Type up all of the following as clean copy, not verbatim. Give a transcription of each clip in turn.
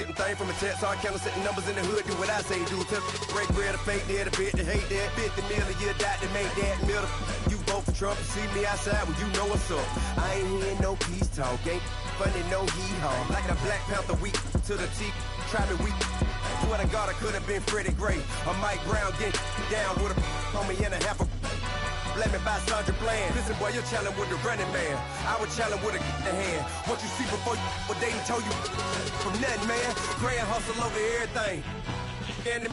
getting things from a text. Hard counter setting numbers in the hood. Do what I say do. Tell break bread, a fake dead, a bit to hate that. 50 million, you die to make that middle. You vote for Trump, you see me outside, well, you know what's up. I ain't hearing no peace talk, ain't funny, no hee-haw. Like the Black Panther weak to the teeth, try me weak. Swear to God, I could have been Freddie Gray or Mike Brown, get down with a on me and a half a. Let me buy Sandra Bland. Listen, boy, you're challenging with the running man. I was challenging with a hand. What you see before you, what they told you from nothing, man. Grand hustle over everything. And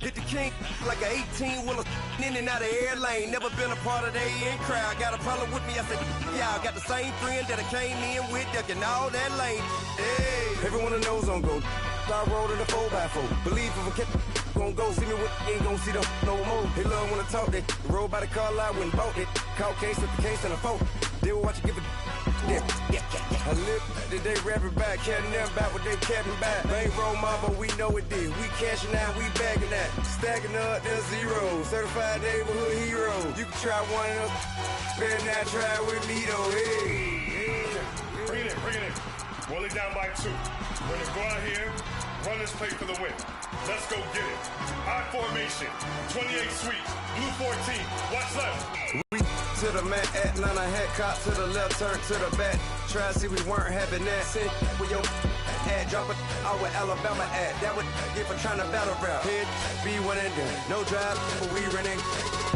hit the king like an 18-wheeler in and out of air lane. Never been a part of the in crowd. Got a problem with me? I said, yeah, I got the same friend that I came in with, ducking all that lane. Hey, everyone knows on go. I roll in the 4x4. Believe if I kept gon' go, see me with ain't gon' see them no more. They love when I talk, they roll by the car lot when bought it. Caught case at the case and a phone. They will watch you give it. I live today rapping back, caring them back what they capping back. Bankroll mama, we know it did. We cashing out, we bagging that. Stacking up the zero. Certified neighborhood hero. You can try one of them. Better not try with me though. Hey. Bring it in. Roll it down by 2. We're gonna go out here, run this play for the win. Let's go get it. High formation, 28 sweeps, blue 14. Watch left. We to the mat, Atlanta hat cop to the left, turn to the back. Try to see we weren't having that. Sit with your ad, drop it out with Alabama ad. That would get for trying to battle rap. Head, be one and done. No drive, but we running.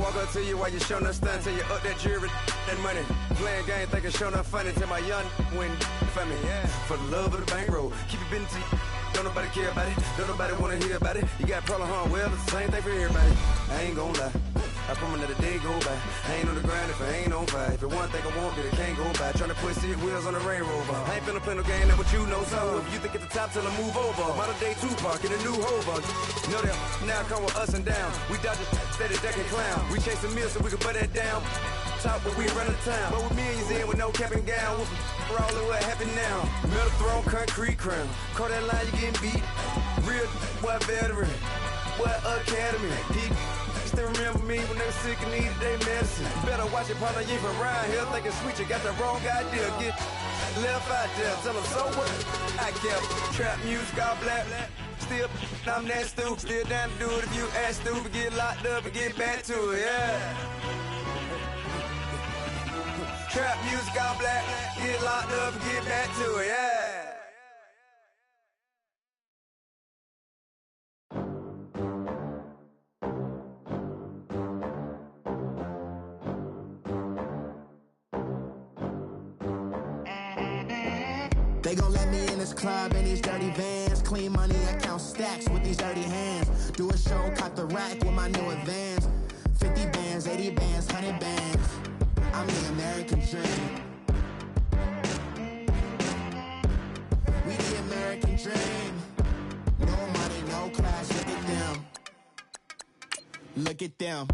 Walk up to you while you showing us stun till you up that jewelry, that money. Playing game, thinking showing up funny till my young win for me. Yeah. For the love of the bankroll, keep it business. Don't nobody care about it. Don't nobody wanna hear about it. You got problem, huh? Well, it's the same thing for everybody. I ain't gon' lie. I promise that a day go by. I ain't on the grind if I ain't on fire. If it one thing I want, then it can't go by. Tryna put seat wheels on the railroad. I ain't finna play no game, that what you know. So if you think at the top, tell them move over. Modern day Tupac in a new Hova. Know that now come with us and down. We dodge a steady decking clown. We chasing meals so we can butt that down. Top, but we run the town. But with millions in with no cap and gown. We're all in what happened now. Metal throne, concrete crown. Call that line, you getting beat. Real, what veteran. What academy. Still remember me when they were sick and needed their medicine. Better watch it, partner, you from around here thinking sweet, you got the wrong idea. Get left out there, tell them so what? I kept trap music, all black. Still, I'm that stupid. Still down to do it if you act stupid. Get locked up and get back to it, yeah. Trap music, all black. Get locked up and get back to it, yeah. They gon' let me in this club in these dirty vans. Clean money, I count stacks with these dirty hands. Do a show, cut the rack with my new advance. 50 bands, 80 bands, 100 bands. I'm the American dream. We the American dream. No money, no class, look at them. Look at them,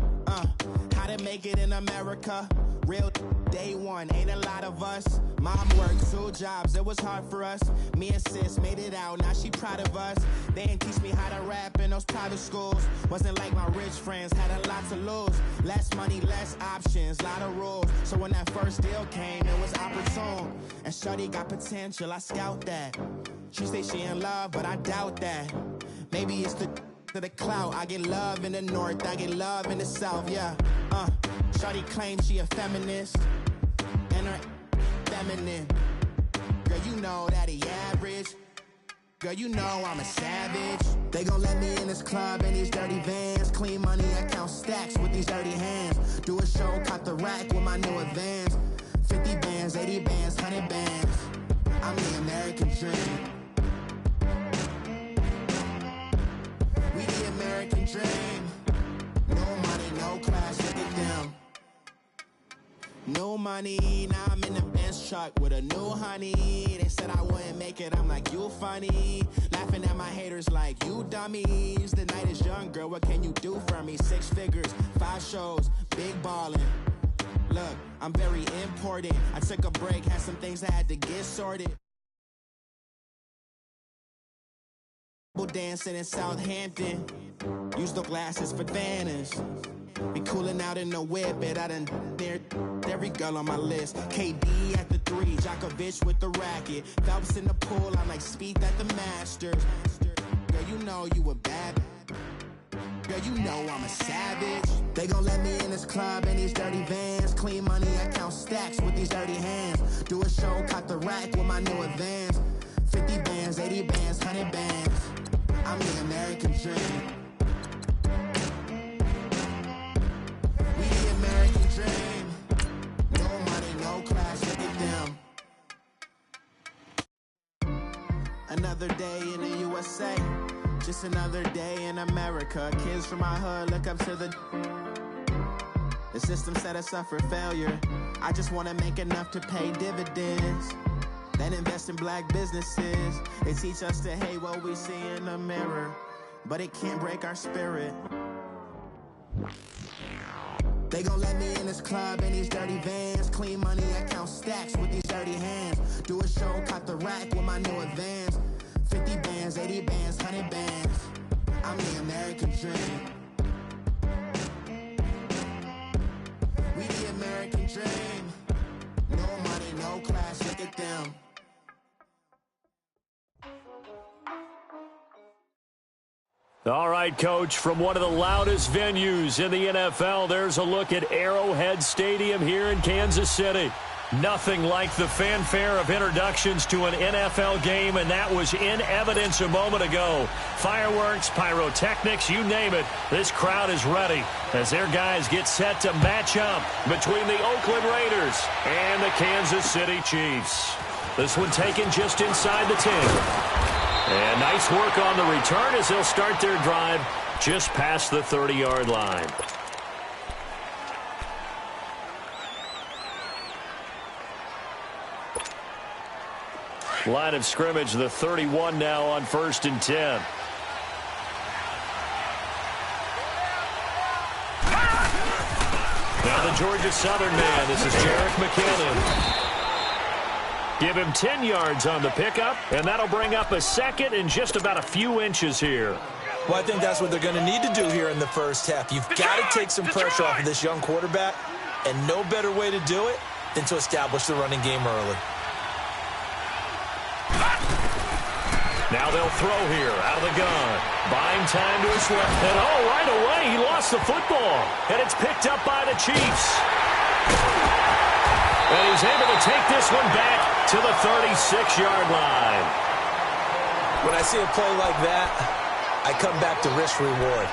how to make it in America. Real day one, ain't a lot of us. Mom worked 2 jobs, it was hard for us. Me and sis made it out, now she proud of us. They ain't teach me how to rap in those private schools. Wasn't like my rich friends, had a lot to lose. Less money, less options, lot of rules. So when that first deal came, it was opportune. And shorty got potential, I scout that. She say she in love, but I doubt that. Maybe it's the clout. I get love in the north, I get love in the south, yeah. Shorty claims she a feminist, and her feminine. Girl, you know that he average. Girl, you know I'm a savage. They gon' let me in this club in these dirty vans. Clean money, I count stacks with these dirty hands. Do a show, cut the rack with my new advance. 50 bands, 80 bands, 100 bands. I'm the American dream. We the American dream. No money, no class, look at them. No money, now I'm in the Benz truck with a new honey. They said I wouldn't make it, I'm like, you funny. Laughing at my haters like, you dummies. The night is young, girl, what can you do for me? 6 figures, 5 shows, big ballin'. Look, I'm very important. I took a break, had some things I had to get sorted. Dancing in Southampton. Use the glasses for banners. Be cooling out in the whip, but I done near every girl on my list. KD at the 3, Djokovic with the racket. Phelps in the pool, I'm like Speed at the Masters. Girl, you know you a bad. Girl, you know I'm a savage. They gon' let me in this club in these dirty vans. Clean money, I count stacks with these dirty hands. Do a show, caught the rack with my new advance. 50 bands, 80 bands, 100 bands. I'm the American dream. We the American dream. No money, no class, look at them. Another day in the USA. Just another day in America. Kids from my hood look up to the system set us up for failure. I just want to make enough to pay dividends, then invest in black businesses. They teach us to hate what we see in the mirror, but it can't break our spirit. They gon' let me in this club in these dirty vans. Clean money, I count stacks with these dirty hands. Do a show, caught the rack with my new advance. 50 bands, 80 bands, 100 bands. I'm the American dream. We the American dream. No money, no class, look at them. All right, Coach, from one of the loudest venues in the NFL, there's a look at Arrowhead Stadium here in Kansas City. Nothing like the fanfare of introductions to an NFL game, and that was in evidence a moment ago. Fireworks, pyrotechnics, you name it. This crowd is ready as their guys get set to match up between the Oakland Raiders and the Kansas City Chiefs. This one taken just inside the 10. And nice work on the return as they'll start their drive just past the 30-yard line. Line of scrimmage, the 31 now on 1st and 10. Now the Georgia Southern man, this is Jerick McKinnon. Give him 10 yards on the pickup, and that'll bring up a second and just about a few inches here. Well, I think that's what they're going to need to do here in the first half. You've got to take some pressure off of this young quarterback, and no better way to do it than to establish the running game early. Now they'll throw here out of the gun. Buying time to his left. And right away, he lost the football. And it's picked up by the Chiefs. And he's able to take this one back to the 36-yard line. When I see a play like that, I come back to risk-reward.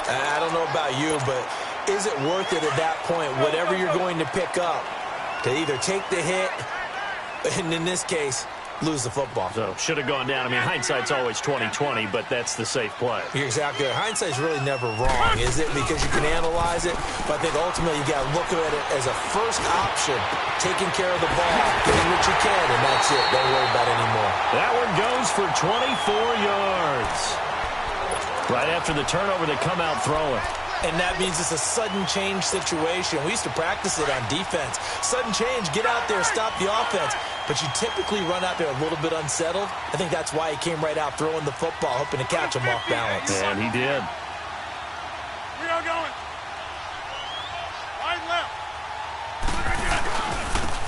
I don't know about you, but is it worth it at that point, whatever you're going to pick up, to either take the hit, and in this case, lose the football? So, should have gone down. I mean, hindsight's always 20/20, but that's the safe play. You're exactly right. Hindsight's really never wrong, is it? Because you can analyze it, but I think ultimately you got to look at it as a first option, taking care of the ball, getting what you can, and that's it. Don't worry about it anymore. That one goes for 24 yards. Right after the turnover, they come out throwing. And that means it's a sudden change situation. We used to practice it on defense. Sudden change, get out there, stop the offense. But you typically run out there a little bit unsettled. I think that's why he came right out throwing the football, hoping to catch him off balance. And he did. We are going. Right left.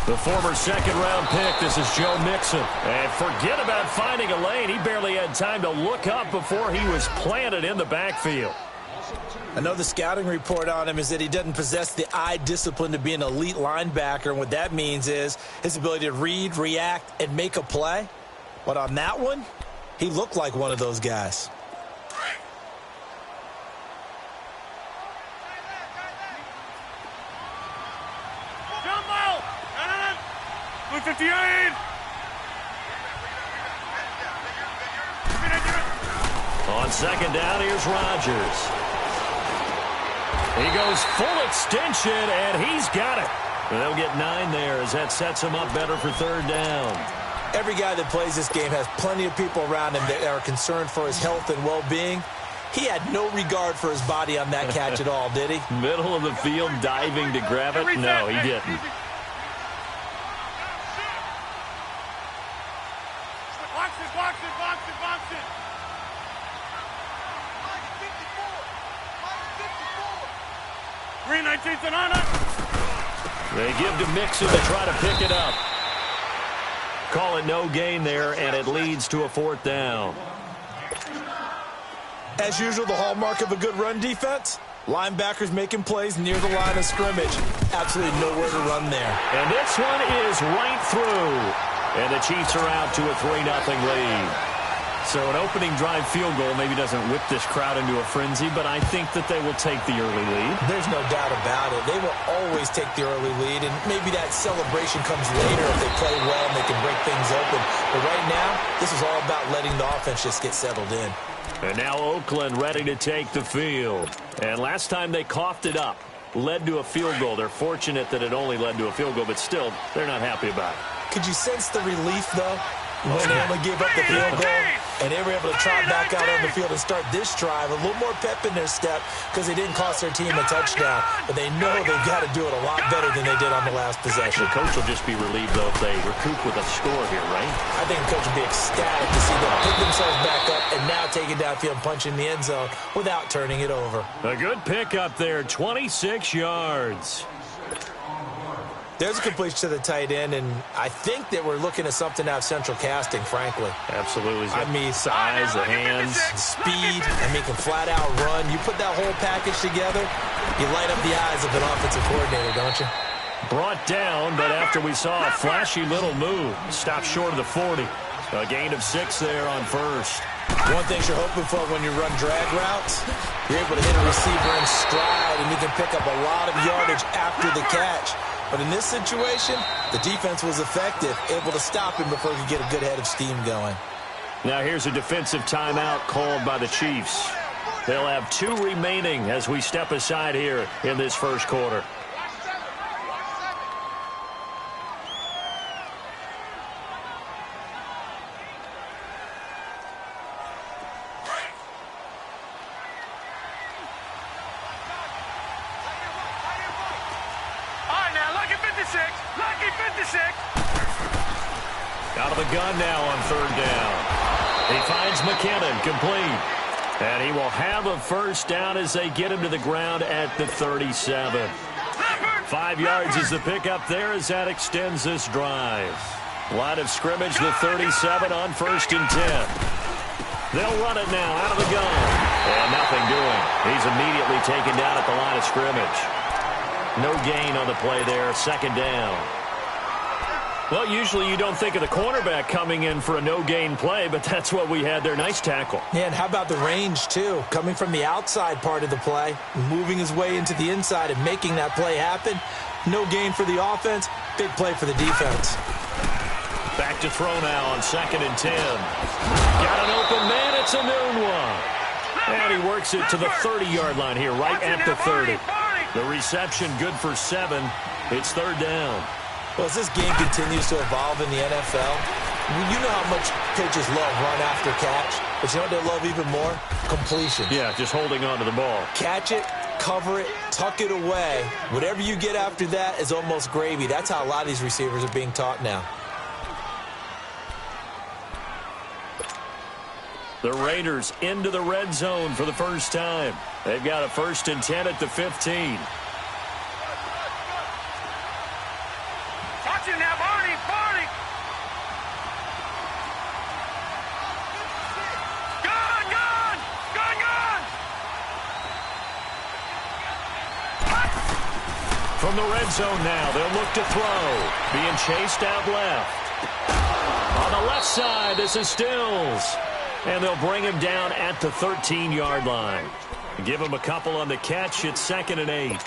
The former second-round pick, this is Joe Mixon. And forget about finding a lane. He barely had time to look up before he was planted in the backfield. I know the scouting report on him is that he doesn't possess the eye discipline to be an elite linebacker. And what that means is his ability to read, react, and make a play. But on that one, he looked like one of those guys. Jump out. 158. On second down, here's Rodgers. He goes full extension, and he's got it. They'll get 9 there as that sets him up better for third down. Every guy that plays this game has plenty of people around him that are concerned for his health and well-being. He had no regard for his body on that catch at all, did he? Middle of the field, diving to grab it? No, he didn't. Box it. Green 19th and on it. They give to Mixon to try to pick it up. Call it no gain there, and it leads to a 4th down. As usual, the hallmark of a good run defense, linebackers making plays near the line of scrimmage. Absolutely nowhere to run there. And this one is right through. And the Chiefs are out to a 3-0 lead. So an opening drive field goal maybe doesn't whip this crowd into a frenzy, but I think that they will take the early lead. There's no doubt about it. They will always take the early lead, and maybe that celebration comes later if they play well and they can break things open. But right now, this is all about letting the offense just get settled in. And now Oakland ready to take the field. And last time they coughed it up, led to a field goal. They're fortunate that it only led to a field goal, but still, they're not happy about it. Could you sense the relief, though, when they only gave up the field goal? And they were able to trot back out on the field and start this drive. A little more pep in their step because they didn't cost their team a touchdown. But they know they've got to do it a lot better than they did on the last possession. The coach will just be relieved, though, if they recoup with a score here, right? I think the coach will be ecstatic to see them pick themselves back up and now take it downfield and punch in the end zone without turning it over. A good pickup there, 26 yards. There's a completion to the tight end, and I think that we're looking at something out of central casting, frankly. Absolutely. I mean, size, the hands, speed. I mean, can flat out run. You put that whole package together, you light up the eyes of an offensive coordinator, don't you? Brought down, but after we saw a flashy little move, stopped short of the 40. A gain of 6 there on first. One thing you're hoping for when you run drag routes, you're able to hit a receiver in stride, and you can pick up a lot of yardage after the catch. But in this situation, the defense was effective, able to stop him before he could get a good head of steam going. Now here's a defensive timeout called by the Chiefs. They'll have 2 remaining as we step aside here in this first quarter. Out of the gun now on 3rd down. He finds McKinnon complete. And he will have a first down as they get him to the ground at the 37. 5 yards is the pickup there as that extends this drive. Line of scrimmage, the 37 on 1st and 10. They'll run it now out of the gun. And nothing doing. He's immediately taken down at the line of scrimmage. No gain on the play there, 2nd down. Well, usually you don't think of the cornerback coming in for a no-gain play, but that's what we had there. Nice tackle. Yeah, and how about the range, too? Coming from the outside part of the play, moving his way into the inside and making that play happen. No gain for the offense, big play for the defense. Back to throw now on 2nd and 10. Got an open man, it's a noon one. And he works it to the 30-yard line here, right at the 30. The reception good for 7. It's 3rd down. Well, as this game continues to evolve in the NFL, you know how much coaches love run after catch, but you know what they love even more? Completion. Yeah, just holding on to the ball. Catch it, cover it, tuck it away. Whatever you get after that is almost gravy. That's how a lot of these receivers are being taught now. The Raiders into the red zone for the first time. They've got a 1st and 10 at the 15. From the red zone now, they'll look to throw. Being chased out left. On the left side, this is Stills. And they'll bring him down at the 13-yard line. Give him a couple on the catch. It's 2nd and 8. I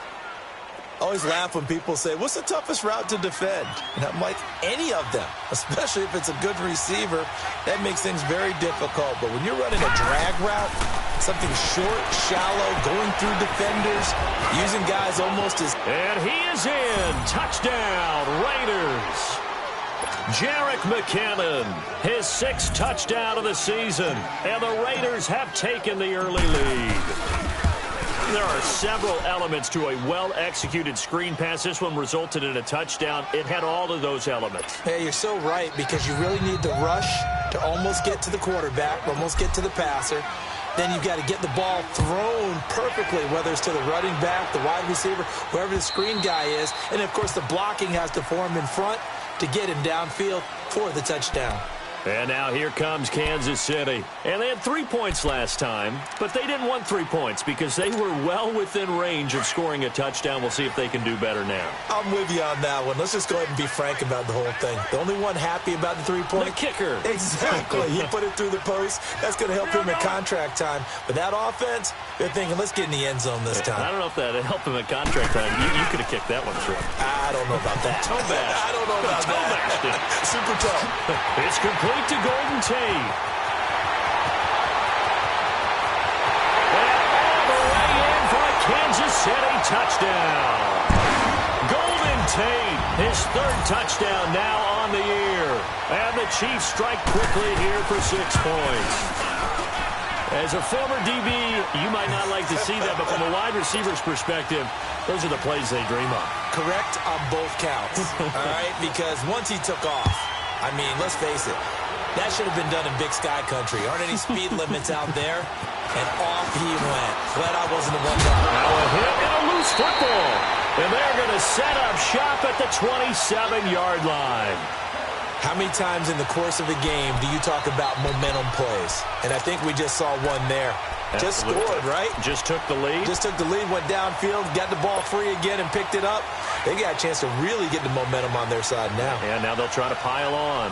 always laugh when people say, what's the toughest route to defend? And I'm like, any of them, especially if it's a good receiver. That makes things very difficult. But when you're running a drag route, something short, shallow, going through defenders, using guys almost as... And he is in. Touchdown, Raiders. Jerick McKinnon, his 6th touchdown of the season. And the Raiders have taken the early lead. There are several elements to a well-executed screen pass. This one resulted in a touchdown. It had all of those elements. Hey, you're so right, because you really need the rush to almost get to the quarterback, almost get to the passer. Then you've got to get the ball thrown perfectly, whether it's to the running back, the wide receiver, whoever the screen guy is. And, of course, the blocking has to form in front. to get him downfield for the touchdown. And now here comes Kansas City. And they had 3 points last time, but they didn't want 3 points because they were well within range of scoring a touchdown. We'll see if they can do better now. I'm with you on that one. Let's just go ahead and be frank about the whole thing. The only one happy about the 3-point? The kicker. Exactly. He put it through the post. That's going to help him at contract time. But that offense, they're thinking, let's get in the end zone this time. I don't know if that helped him at contract time. You could have kicked that one through. I don't know about that. Toe bash. I don't know about that. Super toe. It's complete to Golden Tate. And all the way in for a Kansas City touchdown. Golden Tate, his 3rd touchdown now on the year. And the Chiefs strike quickly here for 6 points. As a former DB, you might not like to see that, but from a wide receiver's perspective, those are the plays they dream of. Correct on both counts, all right? Because once he took off, I mean, let's face it, that should have been done in Big Sky Country. Aren't any speed limits out there? And off he went. Glad I wasn't the one driving. Now a hit and a loose football. And they're going to set up shop at the 27-yard line. How many times in the course of the game do you talk about momentum plays? And I think we just saw one there. Absolutely. Just scored, right? Just took the lead. Just took the lead, went downfield, got the ball free again and picked it up. They got a chance to really get the momentum on their side now. And now they'll try to pile on.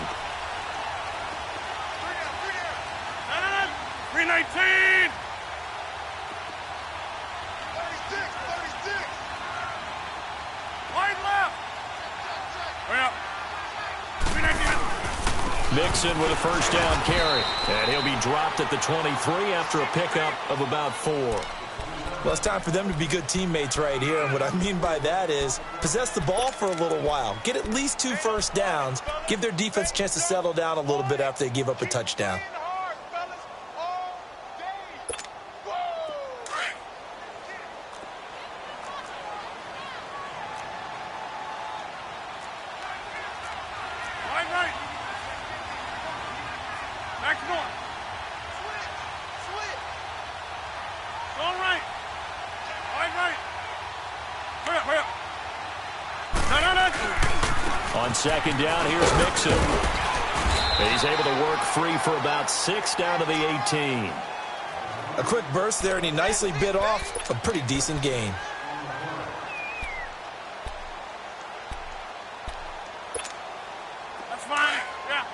319! 36! Wide left! Hurry up! 319! Mixon with a first down carry. And he'll be dropped at the 23 after a pickup of about 4. Well, it's time for them to be good teammates right here. And what I mean by that is possess the ball for a little while. Get at least 2 first downs. Give their defense a chance to settle down a little bit after they give up a touchdown. On second down, here's Mixon. He's able to work free for about 6 down to the 18. A quick burst there, and he nicely bit off a pretty decent gain. That's fine. Yeah.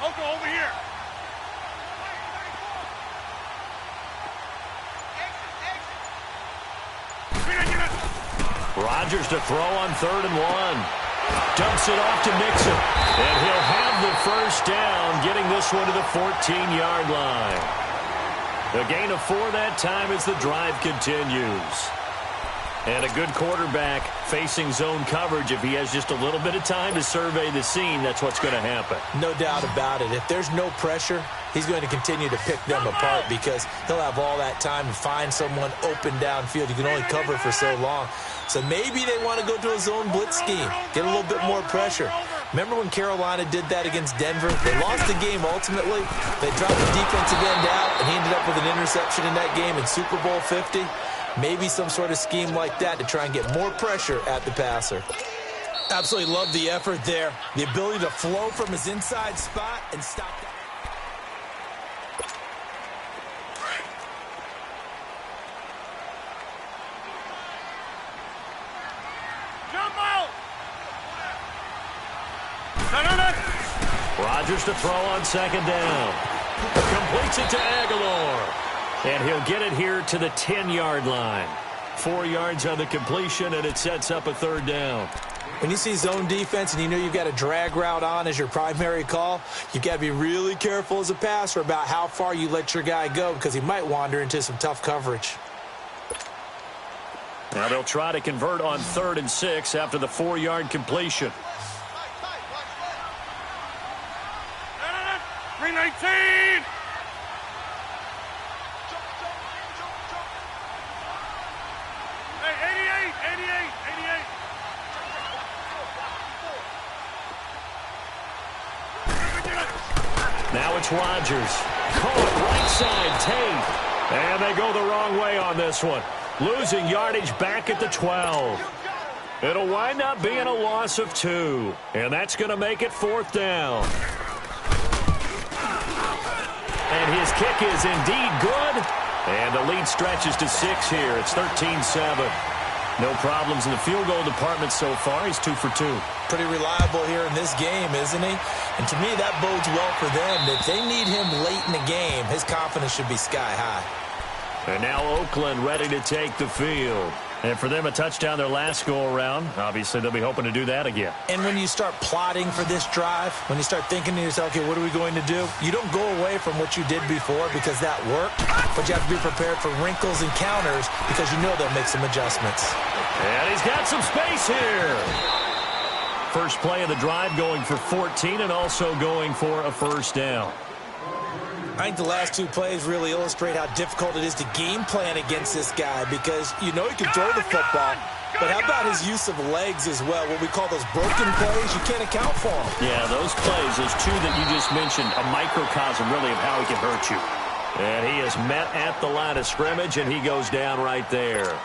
Loco over here. Rodgers to throw on 3rd and 1. Dumps it off to Mixon. And he'll have the first down, getting this one to the 14-yard line. A gain of 4 that time as the drive continues. And a good quarterback facing zone coverage. If he has just a little bit of time to survey the scene, that's what's going to happen. No doubt about it. If there's no pressure, he's going to continue to pick them apart because he'll have all that time to find someone open downfield. You can only cover for so long. So maybe they want to go to a zone blitz scheme, get a little bit more pressure. Remember when Carolina did that against Denver? They lost the game ultimately. They dropped the defensive end out, and he ended up with an interception in that game in Super Bowl 50. Maybe some sort of scheme like that to try and get more pressure at the passer. Absolutely love the effort there. The ability to flow from his inside spot and stop that. Jump out! Rodgers to throw on second down. Completes it to Aguilar. And he'll get it here to the 10-yard line. 4 yards on the completion, and it sets up a 3rd down. When you see zone defense and you know you've got a drag route on as your primary call, you've got to be really careful as a passer about how far you let your guy go because he might wander into some tough coverage. Now they'll try to convert on 3rd and 6 after the 4-yard completion. 319! Hey, 88! Now it's Rodgers. Caught right side, Tate. And they go the wrong way on this one. Losing yardage back at the 12. It'll wind up being a loss of 2. And that's going to make it 4th down. And his kick is indeed good. And the lead stretches to 6 here. It's 13-7. No problems in the field goal department so far. He's 2 for 2. Pretty reliable here in this game, isn't he? And to me, that bodes well for them. If they need him late in the game, his confidence should be sky high. And now Oakland ready to take the field. And for them, a touchdown their last go-around. Obviously, they'll be hoping to do that again. And when you start plotting for this drive, when you start thinking to yourself, okay, what are we going to do? You don't go away from what you did before because that worked, but you have to be prepared for wrinkles and counters because you know they'll make some adjustments. And he's got some space here. First play of the drive going for 14 and also going for a first down. I think the last 2 plays really illustrate how difficult it is to game plan against this guy because you know he can throw the football, but how about his use of legs as well? What we call those broken plays, you can't account for them. Yeah, those plays, those 2 that you just mentioned, a microcosm really of how he can hurt you. And he is met at the line of scrimmage, and he goes down right there.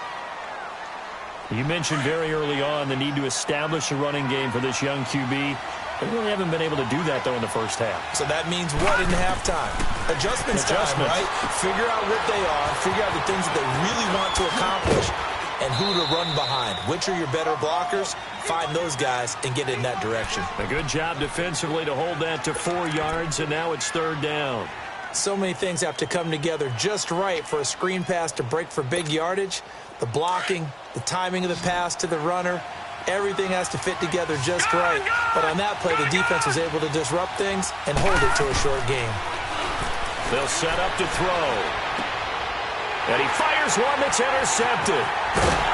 You mentioned very early on the need to establish a running game for this young QB. They really haven't been able to do that, though, in the first half. So that means what in halftime? Adjustments time, right? Figure out what they are, figure out the things that they really want to accomplish, and who to run behind. Which are your better blockers? Find those guys and get in that direction. A good job defensively to hold that to 4 yards, and now it's 3rd down. So many things have to come together just right for a screen pass to break for big yardage. The blocking, the timing of the pass to the runner, everything has to fit together just right. But on that play, the defense was able to disrupt things and hold it to a short game. They'll set up to throw. And he fires one that's intercepted.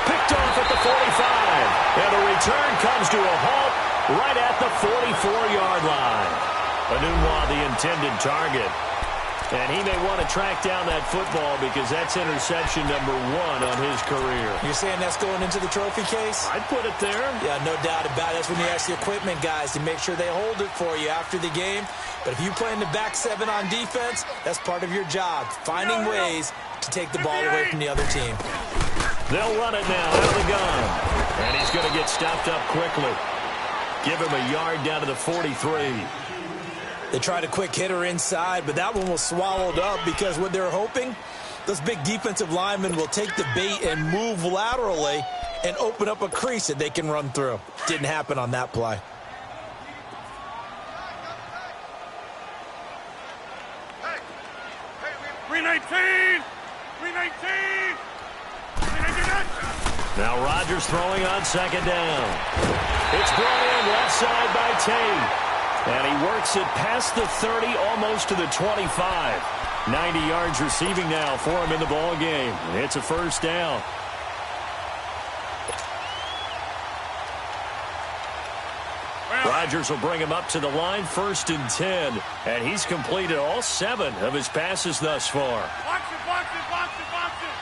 Picked off at the 45. And the return comes to a halt right at the 44-yard line. Anunwa, the intended target. And he may want to track down that football because that's interception number 1 on his career. You're saying that's going into the trophy case? I'd put it there. Yeah, no doubt about it. That's when you ask the equipment guys to make sure they hold it for you after the game. But if you play in the back 7 on defense, that's part of your job, finding ways to take the ball away from the other team. They'll run it now out of the gun. And he's going to get stopped up quickly. Give him a yard down to the 43. They tried a quick hitter inside, but that one was swallowed up because what they're hoping, those big defensive linemen will take the bait and move laterally and open up a crease that they can run through. Didn't happen on that play. Hey, 319! 319! 319! Now Rodgers throwing on 2nd down. It's brought in left side by Tate. And he works it past the 30, almost to the 25. 90 yards receiving now for him in the ball game. It's a first down. Rodgers will bring him up to the line, 1st and 10. And he's completed all 7 of his passes thus far. Box it, box it, box it, box it.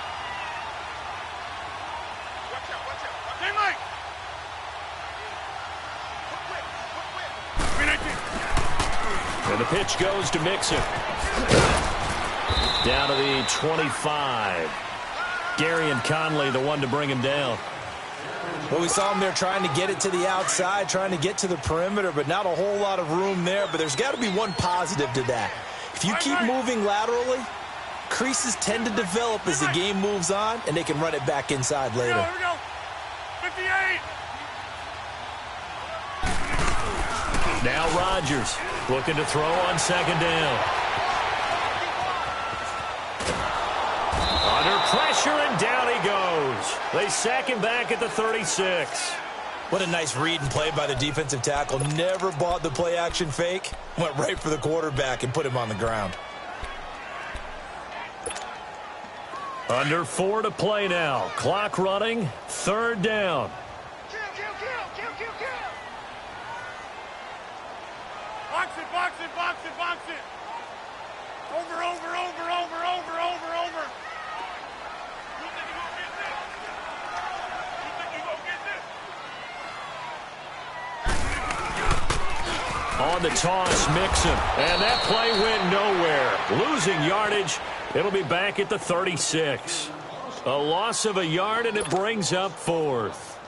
Watch out, watch out. Hey, Mike. And the pitch goes to Mixon. Down to the 25. Gary and Conley, the one to bring him down. Well, we saw him there trying to get it to the outside, trying to get to the perimeter, but not a whole lot of room there. But there's got to be one positive to that. If you keep moving laterally, creases tend to develop as the game moves on, and they can run it back inside later. Here we go. 58. Now Rodgers looking to throw on 2nd down. Under pressure, and down he goes. They sack him back at the 36. What a nice read and play by the defensive tackle. Never bought the play-action fake. Went right for the quarterback and put him on the ground. Under 4 to play now. Clock running. 3rd down. Box it, box it, box it, box it. Over, over, over, over, over, over, over. You think you're going to get this? You think you're going to get this? On the toss, Mixon. And that play went nowhere. Losing yardage. It'll be back at the 36. A loss of a yard, and it brings up 4th.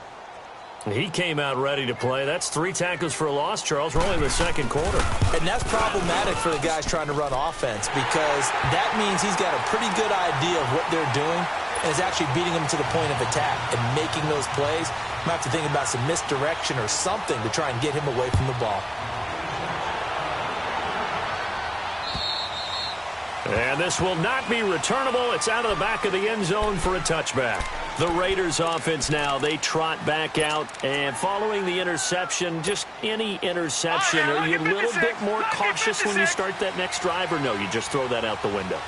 He came out ready to play. That's 3 tackles for a loss, Charles. We're only in the second quarter. And that's problematic for the guys trying to run offense because that means he's got a pretty good idea of what they're doing and is actually beating them to the point of attack and making those plays. Might have to think about some misdirection or something to try and get him away from the ball. And this will not be returnable. It's out of the back of the end zone for a touchback. The Raiders offense now, they trot back out. And following the interception, just any interception, are you a little bit more cautious when you start that next drive? Or no, you just throw that out the window?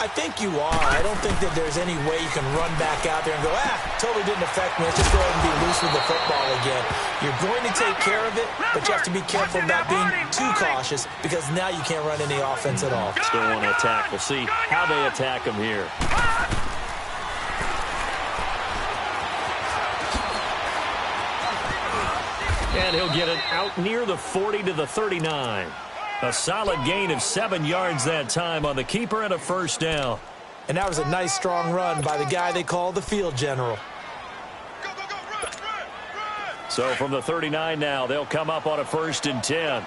I think you are. I don't think that there's any way you can run back out there and go, totally didn't affect me. Let's just go ahead and be loose with the football again. You're going to take care of it, but you have to be careful about being too cautious because now you can't run any offense at all. Still want to attack. We'll see how they attack him here. And he'll get it out near the 40 to the 39. A solid gain of 7 yards that time on the keeper and a first down. And that was a nice, strong run by the guy they call the field general. So from the 39 now, they'll come up on a 1st and 10. All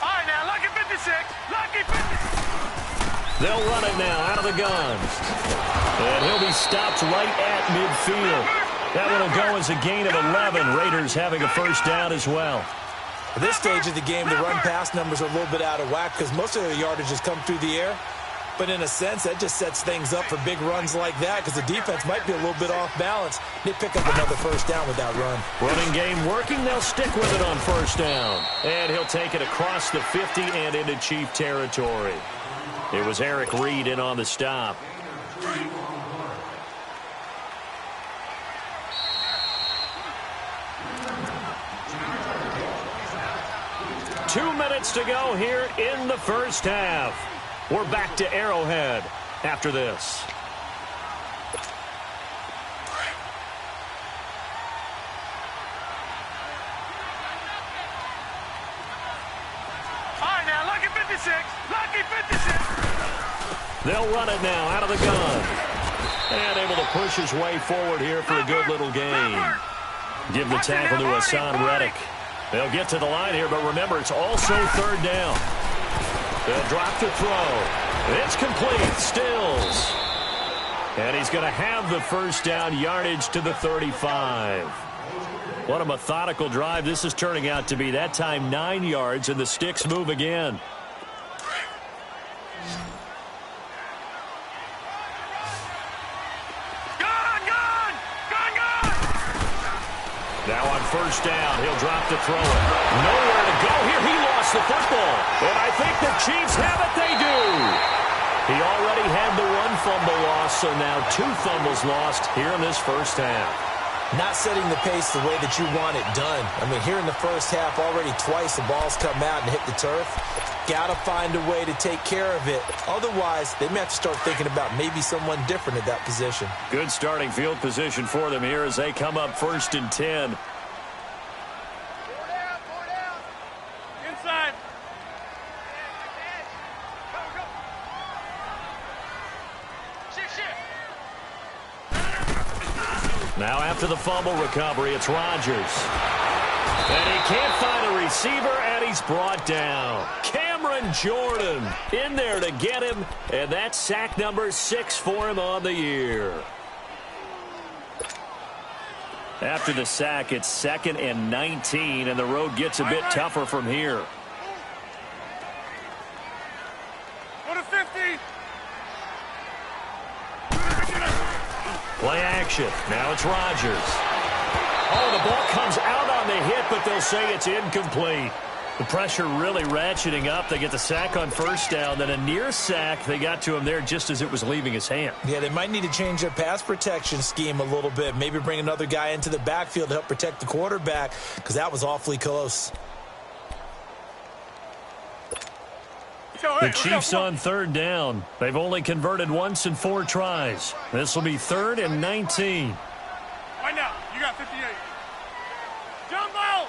right, now, lucky 56. Lucky 56. They'll run it now out of the gun. And he'll be stopped right at midfield. That one will go as a gain of 11. Raiders having a first down as well. At this stage of the game, the run-pass numbers are a little bit out of whack because most of the yardage has come through the air. But in a sense, that just sets things up for big runs like that because the defense might be a little bit off balance. They pick up another first down with that run. Running game working. They'll stick with it on first down. And he'll take it across the 50 and into Chief territory. It was Eric Reed in on the stop. Two minutes to go here in the first half. We're back to Arrowhead after this. All right, now, lucky 56. Lucky 56. They'll run it now out of the gun. And able to push his way forward here for a good little gain. Give the tackle to Hassan Reddick. They'll get to the line here, but remember, it's also third down. They'll drop to throw. It's complete. Stills. And he's going to have the first down, yardage to the 35. What a methodical drive this is turning out to be. That time 9 yards, and the sticks move again. Now on first down, he'll drop to throw it. Nowhere to go here. He lost the football. And I think the Chiefs have it. They do. He already had the one fumble loss, so now 2 fumbles lost here in this first half. Not setting the pace the way that you want it done. I mean, here in the first half, already twice the ball's come out and hit the turf. Got to find a way to take care of it. Otherwise, they may have to start thinking about maybe someone different at that position. Good starting field position for them here as they come up 1st and 10. Inside. Now after the fumble recovery, it's Rodgers. And he can't find a receiver, and he's brought down. Cameron Jordan in there to get him, and that's sack number 6 for him on the year. After the sack, it's 2nd and 19, and the road gets a bit tougher from here. Go to 50. Play action. Now it's Rodgers. Oh, the ball comes out on the hit, but they'll say it's incomplete. The pressure really ratcheting up. They get the sack on first down, then a near sack. They got to him there just as it was leaving his hand. Yeah, they might need to change their pass protection scheme a little bit. Maybe bring another guy into the backfield to help protect the quarterback because that was awfully close. The Chiefs on third down. They've only converted once in 4 tries. This will be 3rd and 19. Right now, you got 58. Jumbo!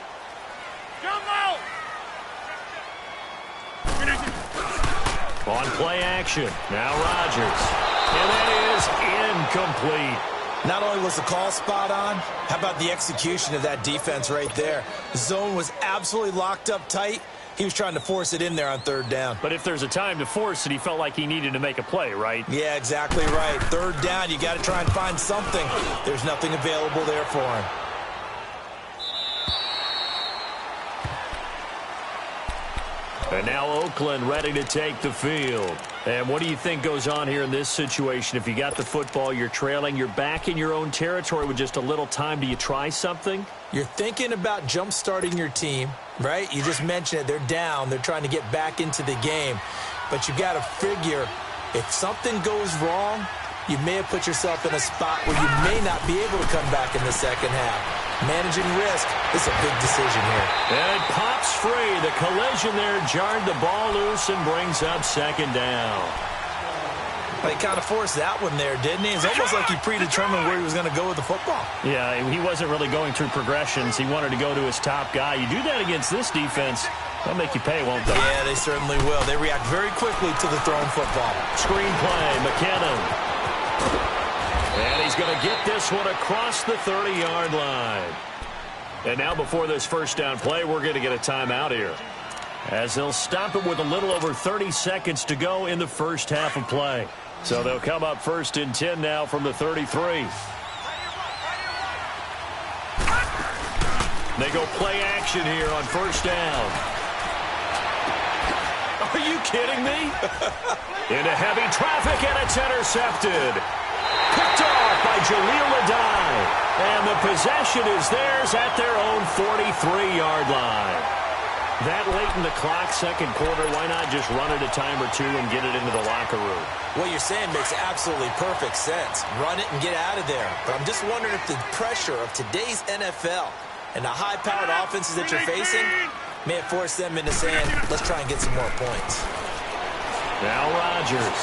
On play action. Now Rodgers. And that is incomplete. Not only was the call spot on, how about the execution of that defense right there? The zone was absolutely locked up tight. He was trying to force it in there on third down. But if there's a time to force it, he felt like he needed to make a play, right? Yeah, exactly right. Third down, you got to try and find something. There's nothing available there for him. And now Oakland ready to take the field. And what do you think goes on here in this situation? If you got the football, you're trailing, you're back in your own territory with just a little time. Do you try something? You're thinking about jump-starting your team, right? You just mentioned it. They're down. They're trying to get back into the game. But you got to figure if something goes wrong, you may have put yourself in a spot where you may not be able to come back in the second half. Managing risk is a big decision here. And it pops free. The collision there jarred the ball loose and brings up second down. Well, he kind of forced that one there, didn't he? It's almost like he predetermined where he was going to go with the football. Yeah, he wasn't really going through progressions. He wanted to go to his top guy. You do that against this defense, they'll make you pay, won't they? Yeah, they certainly will. They react very quickly to the thrown football. Screen play, McKinnon. And he's going to get this one across the 30-yard line. And now before this first down play, we're going to get a timeout here, as they'll stop it with a little over 30 seconds to go in the first half of play. So they'll come up first and 10 now from the 33. They go play action here on first down. Are you kidding me? Into heavy traffic, and it's intercepted. Picked off by Jaleel Adai. And the possession is theirs at their own 43-yard line. That late in the clock, second quarter, why not just run it a time or two and get it into the locker room? What you're saying makes absolutely perfect sense. Run it and get out of there. But I'm just wondering if the pressure of today's NFL and the high-powered offenses that you're facing may have forced them into saying, let's try and get some more points. Now Rodgers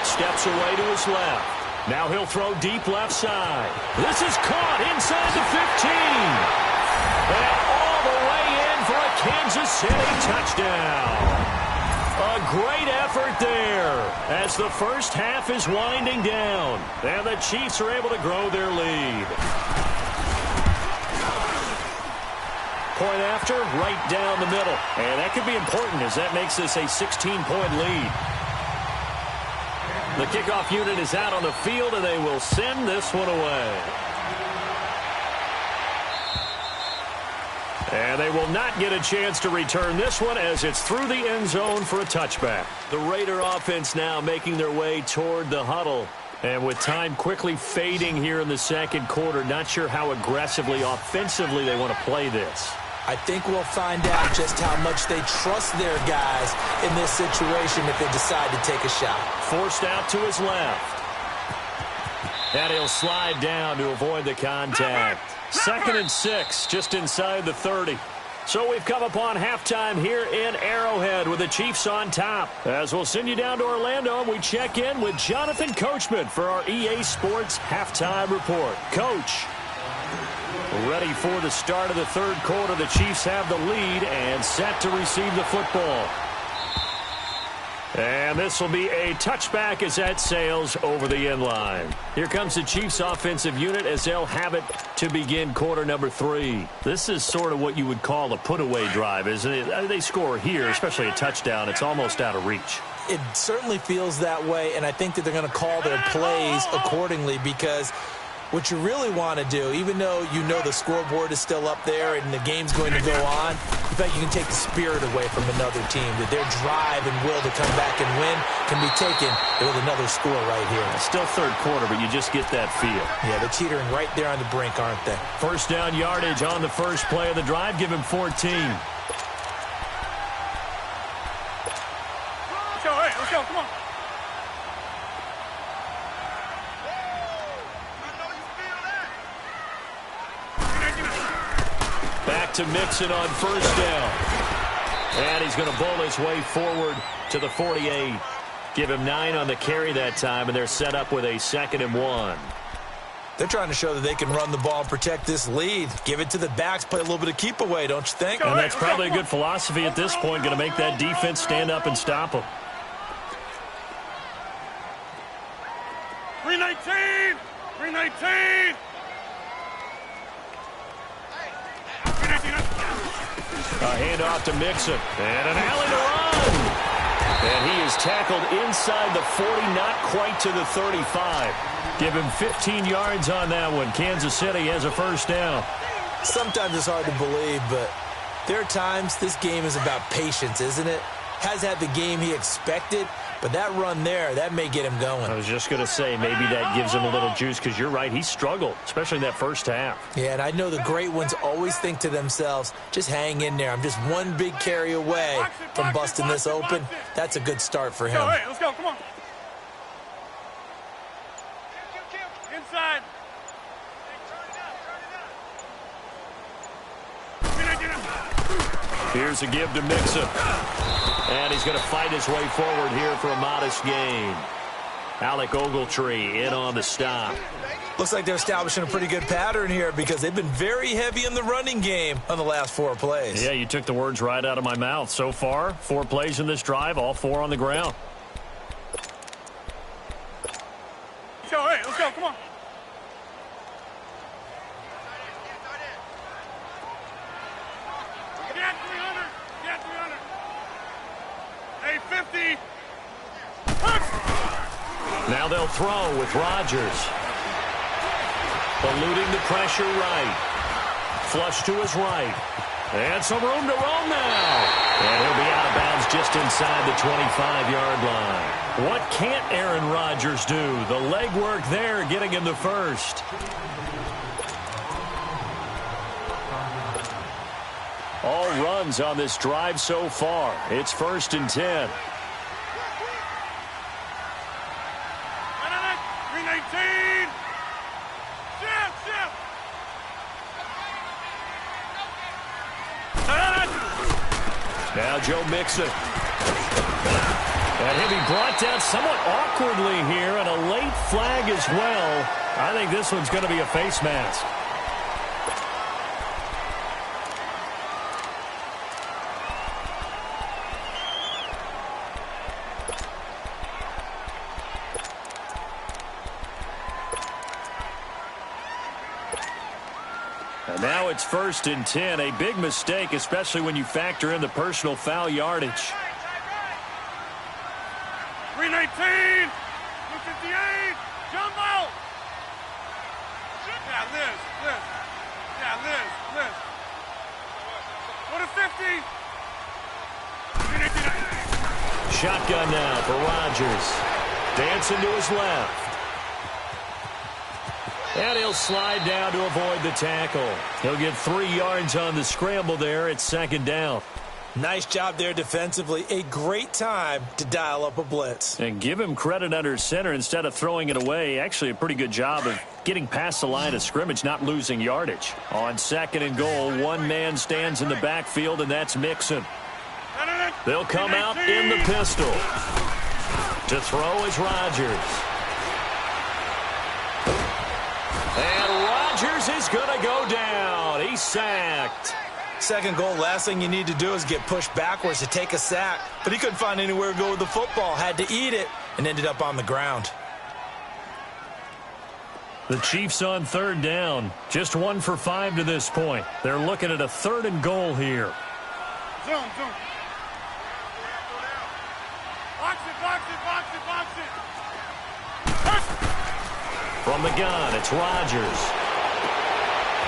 steps away to his left. Now he'll throw deep left side. This is caught inside the 15. And all the way in for a Kansas City touchdown. A great effort there as the first half is winding down. And the Chiefs are able to grow their lead. Point after, right down the middle. And that could be important as that makes this a 16-point lead. The kickoff unit is out on the field, and they will send this one away. And they will not get a chance to return this one as it's through the end zone for a touchback. The Raider offense now making their way toward the huddle. And with time quickly fading here in the second quarter, not sure how aggressively, offensively they want to play this. I think we'll find out just how much they trust their guys in this situation if they decide to take a shot. Forced out to his left. And he'll slide down to avoid the contact. 2nd and 6, just inside the 30. So we've come upon halftime here in Arrowhead with the Chiefs on top. As we'll send you down to Orlando, and we check in with Jonathan Coachman for our EA Sports Halftime Report. Coach. Ready for the start of the third quarter. The Chiefs have the lead and set to receive the football. And this will be a touchback as that sails over the end line. Here comes the Chiefs offensive unit as they'll have it to begin quarter number 3. This is sort of what you would call a put-away drive, isn't it? They score here, especially a touchdown. It's almost out of reach. It certainly feels that way, and I think that they're going to call their plays accordingly because what you really want to do, even though you know the scoreboard is still up there and the game's going to go on, in fact, you can take the spirit away from another team, that their drive and will to come back and win can be taken with another score right here. It's still third quarter, but you just get that feel. Yeah, they're teetering right there on the brink, aren't they? First down yardage on the first play of the drive. Give him 14. Let's go, hey, let's go, come on. Back to Mixon on first down. And he's going to bowl his way forward to the 48. Give him 9 on the carry that time, and they're set up with a 2nd and 1. They're trying to show that they can run the ball and protect this lead. Give it to the backs, play a little bit of keep away, don't you think? And that's probably a good philosophy at this point, going to make that defense stand up and stop them. 319. A handoff to Mixon. And an alley to run. And he is tackled inside the 40, not quite to the 35. Give him 15 yards on that one. Kansas City has a first down. Sometimes it's hard to believe, but there are times this game is about patience, isn't it? Has had the game he expected, but that run there, that may get him going. I was just going to say, maybe that gives him a little juice, because you're right, he struggled, especially in that first half. Yeah, and I know the great ones always think to themselves, just hang in there. I'm just one big carry away from busting this open. That's a good start for him. Hey, let's go, come on. Inside. Here's a give to Mixon. And he's going to fight his way forward here for a modest gain. Alec Ogletree in on the stop. Looks like they're establishing a pretty good pattern here because they've been very heavy in the running game on the last 4 plays. Yeah, you took the words right out of my mouth. So far, 4 plays in this drive, all 4 on the ground. So, hey, let's go, come on. Get 300, get 300. Hey, 50. Now they'll throw with Rodgers. Eluding the pressure right. Flush to his right. And some room to roam now. And he'll be out of bounds just inside the 25-yard line. What can't Aaron Rodgers do? The legwork there getting him the first. All runs on this drive so far. It's 1st and 10. 319. Shift. Now Joe Mixon. And he'll be brought down somewhat awkwardly here, and a late flag as well. I think this one's going to be a face mask. And now it's 1st and 10. A big mistake, especially when you factor in the personal foul yardage. 319. 258. Jumbo. Yeah, Liz. Yeah, Liz. What a 50. 319. Shotgun now for Rodgers. Dancing to his left. And he'll slide down to avoid the tackle. He'll get 3 yards on the scramble there. It's 2nd down. Nice job there defensively. A great time to dial up a blitz. And give him credit under center instead of throwing it away. Actually a pretty good job of getting past the line of scrimmage, not losing yardage. On 2nd and goal, one man stands in the backfield, and that's Mixon. They'll come out in the pistol. To throw is Rodgers. And Rodgers is going to go down. He's sacked. 2nd goal, last thing you need to do is get pushed backwards to take a sack. But he couldn't find anywhere to go with the football. Had to eat it and ended up on the ground. The Chiefs on 3rd down. Just 1 for 5 to this point. They're looking at a 3rd and goal here. Zoom. Box it. From the gun, it's Rodgers.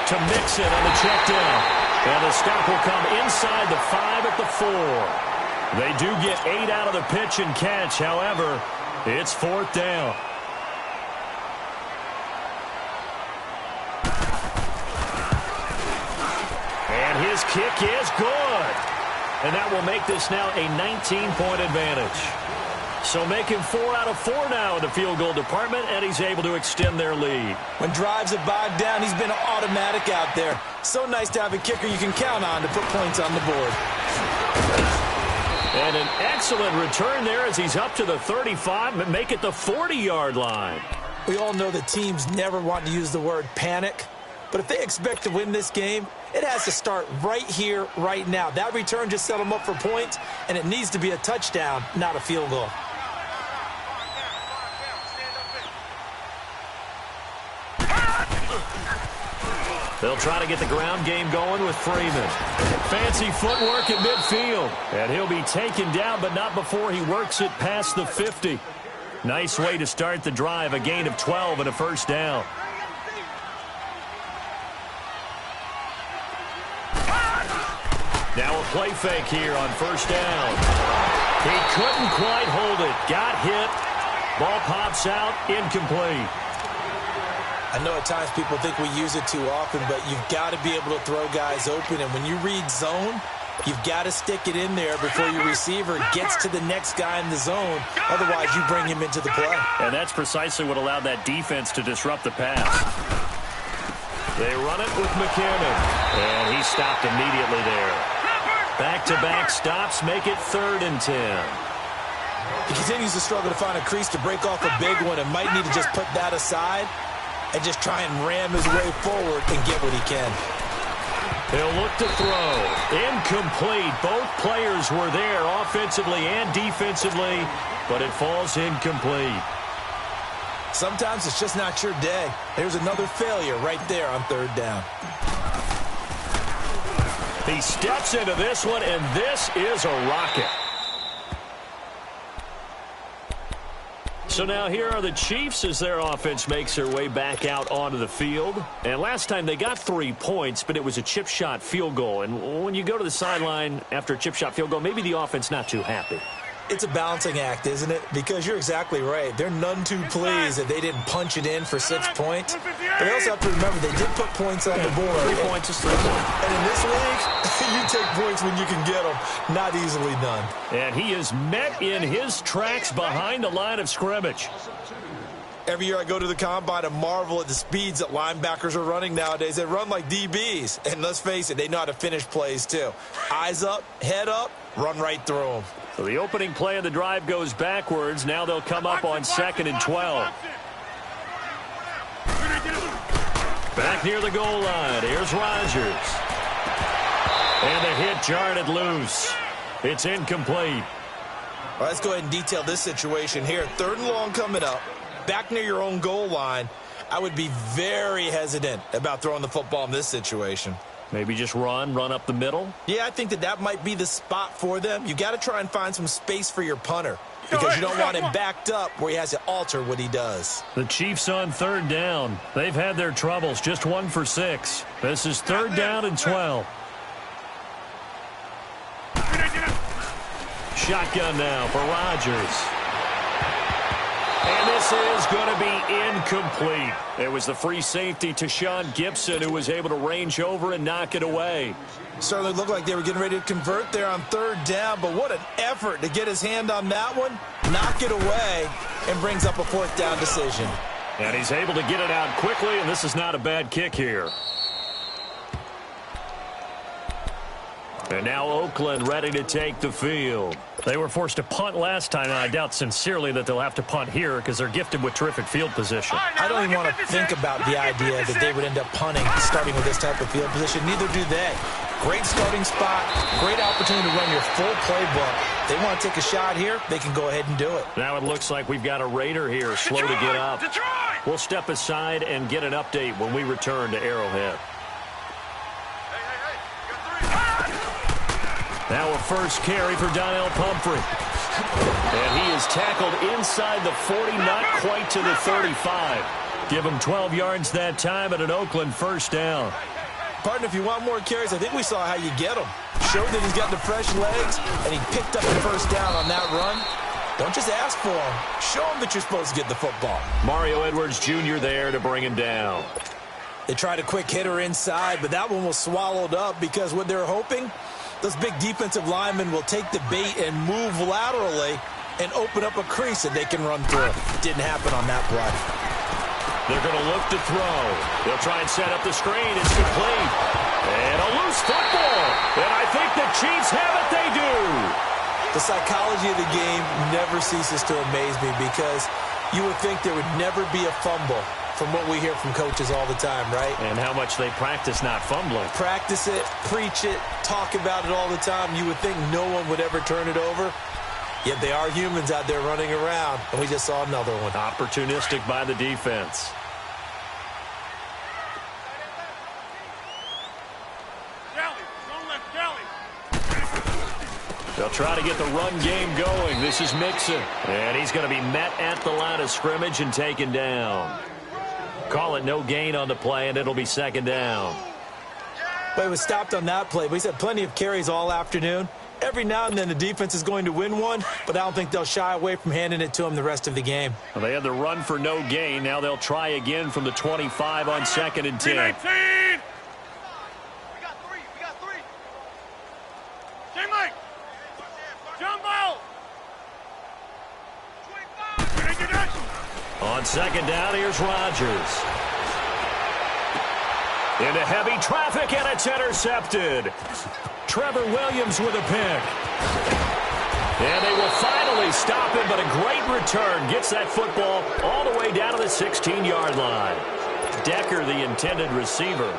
To Mixon on the check down. And the stop will come inside the 5 at the 4. They do get 8 out of the pitch and catch. However, it's 4th down. And his kick is good. And that will make this now a 19-point advantage. So making 4 out of 4 now in the field goal department, and he's able to extend their lead. When drives have bogged down, he's been automatic out there. So nice to have a kicker you can count on to put points on the board. And an excellent return there as he's up to the 35, but make it the 40-yard line. We all know that teams never want to use the word panic, but if they expect to win this game, it has to start right here, right now. That return just set them up for points, and it needs to be a touchdown, not a field goal. They'll try to get the ground game going with Freeman. Fancy footwork at midfield. And he'll be taken down, but not before he works it past the 50. Nice way to start the drive, a gain of 12 and a first down. Now a play fake here on first down. He couldn't quite hold it. Got hit. Ball pops out, incomplete. I know at times people think we use it too often, but you've got to be able to throw guys open. And when you read zone, you've got to stick it in there before your receiver gets to the next guy in the zone. Otherwise, you bring him into the play. And that's precisely what allowed that defense to disrupt the pass. They run it with McKinnon. And he stopped immediately there. Back-to-back stops make it 3rd and 10. He continues to struggle to find a crease to break off a big one and might need to just put that aside and just try and ram his way forward and get what he can. He'll look to throw. Incomplete. Both players were there offensively and defensively, but it falls incomplete. Sometimes it's just not your day. There's another failure right there on 3rd down. He steps into this one, and this is a rocket. So now here are the Chiefs as their offense makes their way back out onto the field. And last time they got 3 points, but it was a chip shot field goal. And when you go to the sideline after a chip shot field goal, maybe the offense not too happy. It's a balancing act, isn't it? Because you're exactly right. They're none too pleased that they didn't punch it in for 6 points. But they also have to remember they did put points on the board. 3 points is 3 points. And in this league, you take points when you can get them. Not easily done. And he is met in his tracks behind the line of scrimmage. Every year I go to the combine and marvel at the speeds that linebackers are running nowadays. They run like DBs. And let's face it, they know how to finish plays too. Eyes up, head up, run right through them. So the opening play of the drive goes backwards. Now they'll come up on 2nd and 12. Back near the goal line. Here's Rodgers. And the hit jarred it loose. It's incomplete. All right, let's go ahead and detail this situation here. 3rd and long coming up. Back near your own goal line. I would be very hesitant about throwing the football in this situation. Maybe just run up the middle? Yeah, I think that might be the spot for them. You got to try and find some space for your punter because you don't want him backed up where he has to alter what he does. The Chiefs on 3rd down. They've had their troubles, just 1 for 6. This is 3rd down and 12. Shotgun now for Rodgers. And this is going to be incomplete. It was the free safety to Sean Gibson who was able to range over and knock it away. Certainly looked like they were getting ready to convert there on 3rd down, but what an effort to get his hand on that one, knock it away, and brings up a 4th down decision. And he's able to get it out quickly, and this is not a bad kick here. And now Oakland ready to take the field. They were forced to punt last time, and I doubt sincerely that they'll have to punt here because they're gifted with terrific field position. I don't even want to think about the idea that they would end up punting starting with this type of field position. Neither do they. Great starting spot, great opportunity to run your full playbook. They want to take a shot here, they can go ahead and do it. Now it looks like we've got a Raider here, slow to get up. We'll step aside and get an update when we return to Arrowhead. Now a first carry for Donnell Pumphrey. And he is tackled inside the 40, not quite to the 35. Give him 12 yards that time and an Oakland first down. Partner, if you want more carries, I think we saw how you get them. Showed that he's got the fresh legs, and he picked up the first down on that run. Don't just ask for him. Show him that you're supposed to get the football. Mario Edwards Jr. there to bring him down. They tried a quick hitter inside, but that one was swallowed up because what they're hoping, those big defensive linemen will take the bait and move laterally and open up a crease that they can run through. Didn't happen on that play. They're going to look to throw. They'll try and set up the screen. It's complete. And a loose football. And I think the Chiefs have it. They do. The psychology of the game never ceases to amaze me because you would think there would never be a fumble from what we hear from coaches all the time, right? And how much they practice not fumbling. Practice it, preach it, talk about it all the time. You would think no one would ever turn it over. Yet they are humans out there running around, and we just saw another one. Opportunistic by the defense. They'll try to get the run game going. This is Mixon. And he's going to be met at the line of scrimmage and taken down. Call it no gain on the play, and it'll be second down. But he was stopped on that play. But he's had plenty of carries all afternoon. Every now and then the defense is going to win one, but I don't think they'll shy away from handing it to him the rest of the game. Well, they had the run for no gain. Now they'll try again from the 25 on 2nd and 10. 319! We got three. J-Mike! Jumbo! 25! On 2nd down, here's Rodgers. Into heavy traffic, and it's intercepted. Trevor Williams with a pick. And they will finally stop him, but a great return. Gets that football all the way down to the 16-yard line. Decker, the intended receiver.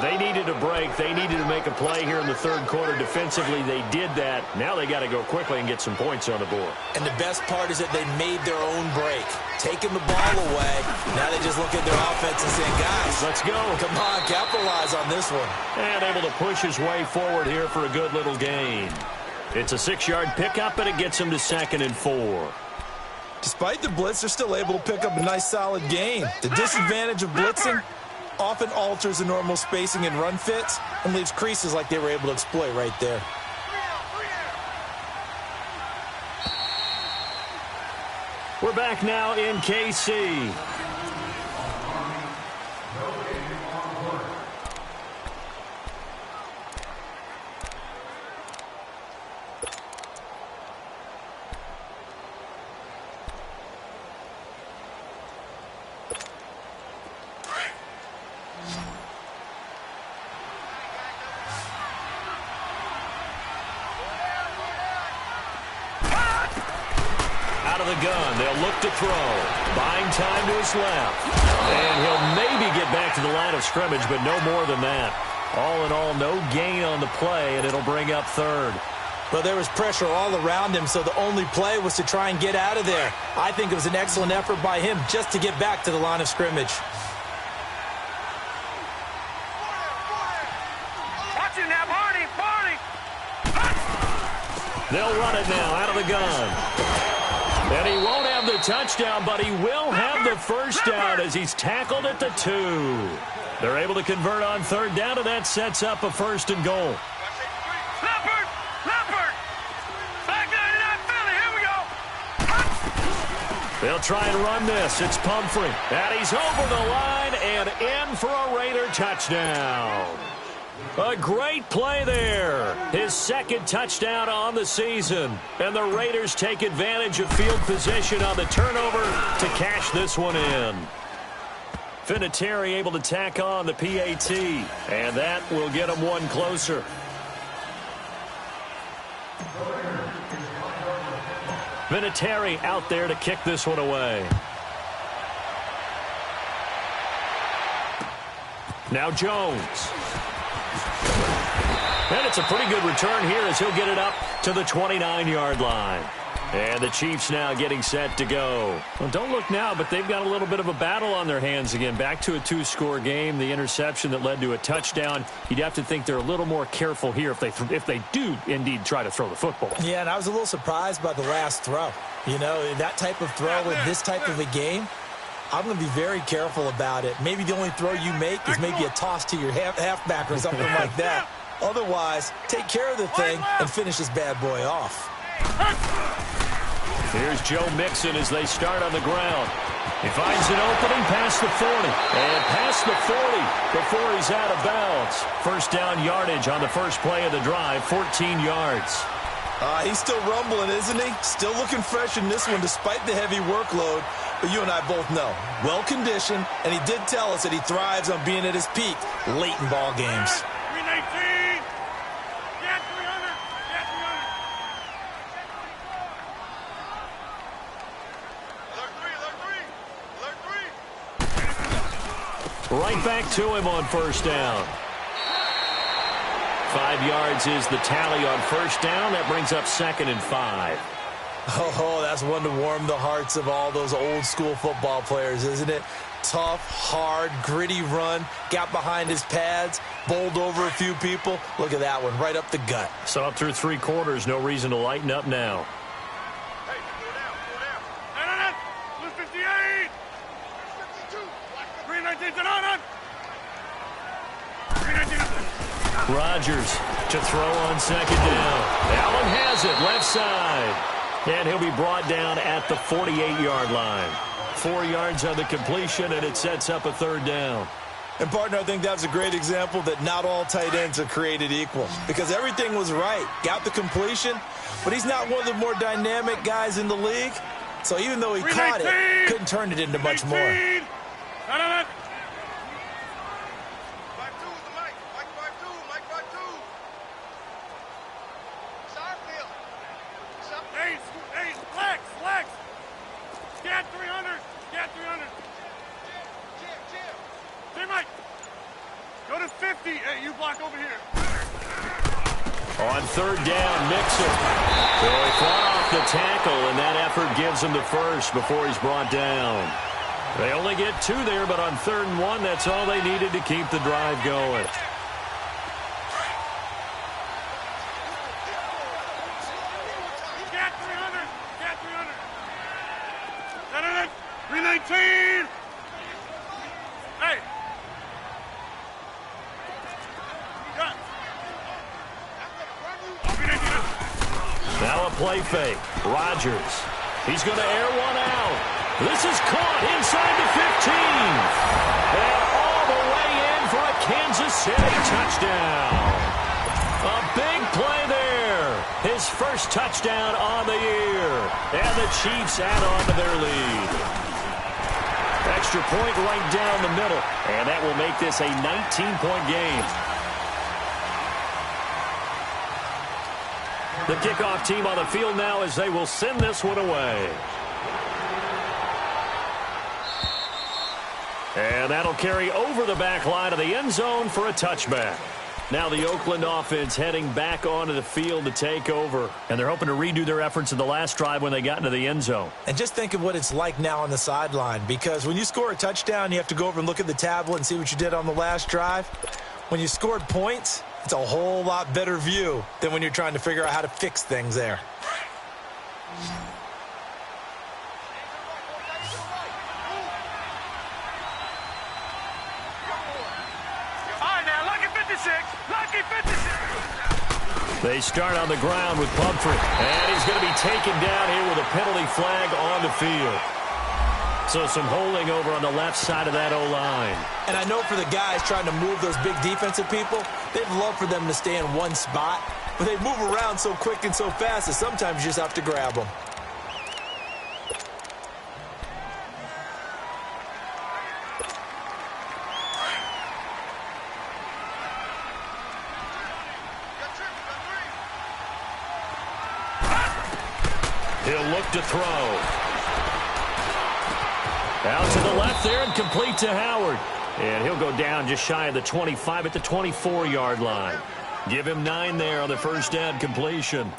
They needed a break. They needed to make a play here in the third quarter. Defensively, they did that. Now they got to go quickly and get some points on the board. And the best part is that they made their own break. Taking the ball away. Now they just look at their offense and say, guys, let's go. Come on, capitalize on this one. And able to push his way forward here for a good little gain. It's a 6-yard pickup, and it him to 2nd and 4. Despite the blitz, they're still able to pick up a nice, solid gain. The disadvantage of blitzing often alters the normal spacing and run fits and leaves creases like they were able to exploit right there. We're back now in KC. Gun. They'll look to throw. Buying time to his left. And he'll maybe get back to the line of scrimmage, but no more than that. All in all, no gain on the play, and it'll bring up 3rd. Well, there was pressure all around him, so the only play was to try and get out of there. I think it was an excellent effort by him just to get back to the line of scrimmage. Watch it now, Barney! They'll run it now out of the gun. And he won't have the touchdown, but he will have the first down as he's tackled at the 2. They're able to convert on 3rd down, and that sets up a 1st and goal. Leopard! Back 99 Philly, here we go! They'll try and run this. It's Pumphrey. And he's over the line and in for a Raider touchdown. A great play there. His 2nd touchdown on the season. And the Raiders take advantage of field position on the turnover to cash this one in. Vinatieri able to tack on the PAT. And that will get him one closer. Vinatieri out there to kick this one away. Now Jones. And it's a pretty good return here as he'll get it up to the 29-yard line. And the Chiefs now getting set to go. Well, don't look now, but they've got a little bit of a battle on their hands again. Back to a 2-score game. The interception that led to a touchdown. You'd have to think they're a little more careful here if they do indeed try to throw the football. Yeah, and I was a little surprised by the last throw. You know, that type of throw in this type of a game, I'm going to be very careful about it. Maybe the only throw you make is maybe a toss to your halfback or something like that. Otherwise, take care of the thing and finish this bad boy off. Here's Joe Mixon as they start on the ground. He finds an opening past the 40. And past the 40 before he's out of bounds. First down yardage on the first play of the drive, 14 yards. He's still rumbling, isn't he? Still looking fresh in this one despite the heavy workload. But you and I both know, well-conditioned, and he did tell us that he thrives on being at his peak late in ball games. 319! Yeah, 300! Yeah, 300! Right back to him on first down. 5 yards is the tally on first down. That brings up 2nd and 5. Oh, that's one to warm the hearts of all those old-school football players, isn't it? Tough, hard, gritty run, got behind his pads, bowled over a few people. Look at that one, right up the gut. So up through 3 quarters, no reason to lighten up now. Hey, go down. Blue 58. 319 to none. 319. Rodgers to throw on second down. Allen has it, left side. And he'll be brought down at the 48-yard line. 4 yards on the completion, and it sets up a 3rd down. And, partner, I think that's a great example that not all tight ends are created equal. Because everything was right. Got the completion, but he's not one of the more dynamic guys in the league. So even though he caught it, couldn't turn it into much more. Go to 50. Hey, you block over here. On 3rd down, Mixon. So he fought off the tackle, and that effort gives him the first before he's brought down. They only get 2 there, but on 3rd and 1, that's all they needed to keep the drive going. Get 300. Get 300. 319. Hey. Now a play fake. Rodgers. He's going to air one out. This is caught inside the 15. And all the way in for a Kansas City touchdown. A big play there. His first touchdown on the year. And the Chiefs add on to their lead. Extra point right down the middle. And that will make this a 19-point game. The kickoff team on the field now as they will send this one away. And that'll carry over the back line of the end zone for a touchback. Now the Oakland offense heading back onto the field to take over. And they're hoping to redo their efforts in the last drive when they got into the end zone. And just think of what it's like now on the sideline. Because when you score a touchdown, you have to go over and look at the tablet and see what you did on the last drive. When you scored points, it's a whole lot better view than when you're trying to figure out how to fix things there. They start on the ground with Pumphrey. And he's going to be taken down here with a penalty flag on the field. So some holding over on the left side of that O-line. And I know for the guys trying to move those big defensive people, they'd love for them to stay in one spot. But they move around so quick and so fast that sometimes you just have to grab them. He'll look to throw. Out to the left there and complete to Howard. And he'll go down just shy of the 25 at the 24-yard line. Give him 9 there on the first down completion.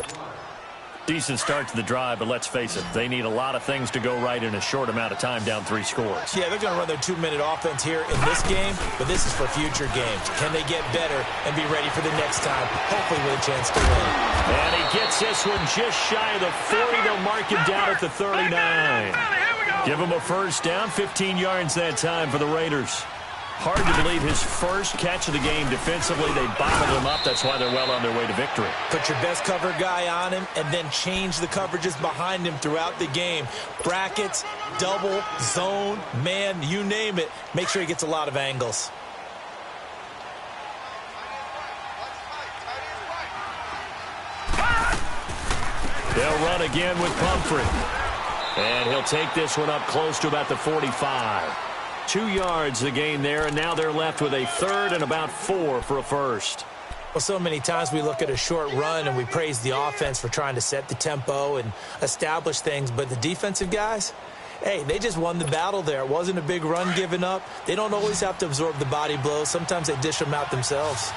Decent start to the drive, but let's face it, they need a lot of things to go right in a short amount of time, down 3 scores. Yeah, they're going to run their 2-minute offense here in this game, but this is for future games. Can they get better and be ready for the next time, hopefully with a chance to win? And he gets this one just shy of the 40. They'll mark him down at the 39. Give him a first down, 15 yards that time for the Raiders. Hard to believe his first catch of the game defensively. They bottled him up. That's why they're well on their way to victory. Put your best cover guy on him and then change the coverages behind him throughout the game. Brackets, double, zone, man, you name it. Make sure he gets a lot of angles. They'll run again with Pumphrey. And he'll take this one up close to about the 45. 2 yards the gain there, and now they're left with a third and about 4 for a first. Well, so many times we look at a short run and we praise the offense for trying to set the tempo and establish things, but the defensive guys, hey, they just won the battle there. It wasn't a big run given up. They don't always have to absorb the body blows. Sometimes they dish them out themselves.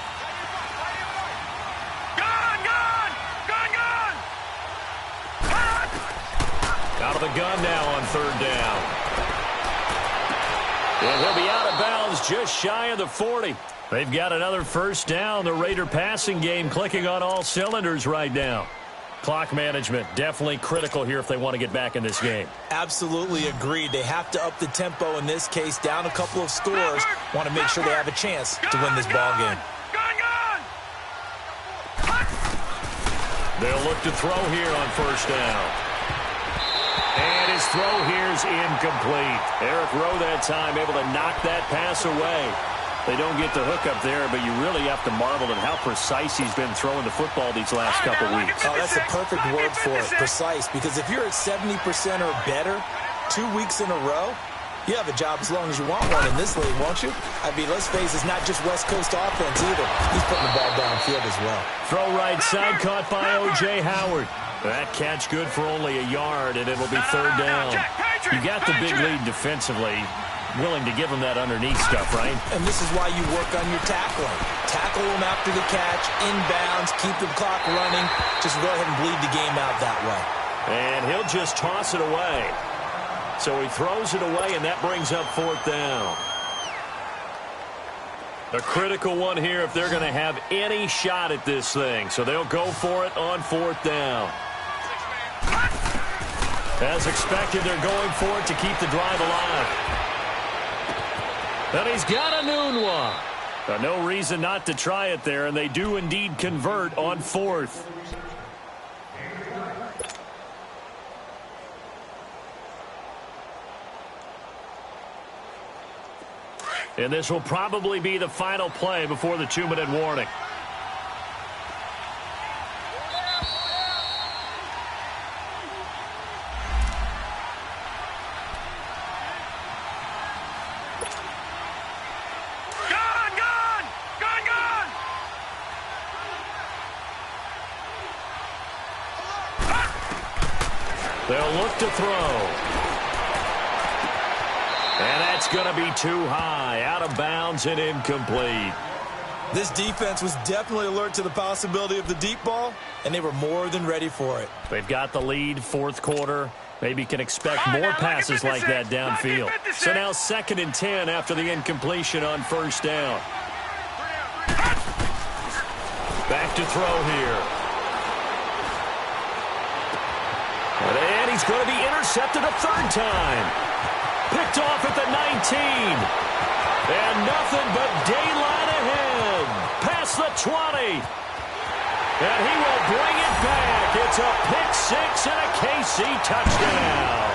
Out of the gun now on third down. And he'll be out of bounds just shy of the 40. They've got another first down. The Raider passing game clicking on all cylinders right now. Clock management definitely critical here if they want to get back in this game. Absolutely agreed. They have to up the tempo in this case, down a couple of scores. Want to make sure they have a chance to win this ball game. They'll look to throw here on first down. And his throw here is incomplete. Eric Rowe that time able to knock that pass away. They don't get the hook up there, but you really have to marvel at how precise he's been throwing the football these last couple weeks. Oh, that's the perfect word for it, precise, because if you're at 70% or better 2 weeks in a row, you have a job as long as you want one in this league, won't you? I mean, let's face it, it's not just West Coast offense either. He's putting the ball downfield as well. Throw right side, caught by O.J. Howard. That catch good for only a yard, and it'll be third down. You got the big lead defensively. Willing to give him that underneath stuff, right? And this is why you work on your tackling. Tackle him after the catch, inbounds, keep the clock running. Just go ahead and bleed the game out that way. And he'll just toss it away. So he throws it away, and that brings up fourth down. A critical one here if they're going to have any shot at this thing. So they'll go for it on fourth down. As expected, they're going for it to keep the drive alive. And he's got a noon one. No reason not to try it there, and they do indeed convert on fourth. And this will probably be the final play before the 2-minute warning. They'll look to throw. And that's going to be too high, out of bounds and incomplete. This defense was definitely alert to the possibility of the deep ball, and they were more than ready for it. They've got the lead, fourth quarter. Maybe can expect more passes like that downfield. So now 2nd and 10 after the incompletion on first down. Back to throw here. And he's going to be intercepted a third time. Picked off at the 19. And nothing but daylight ahead. Past the 20. And he will bring it back. It's a pick six and a KC touchdown.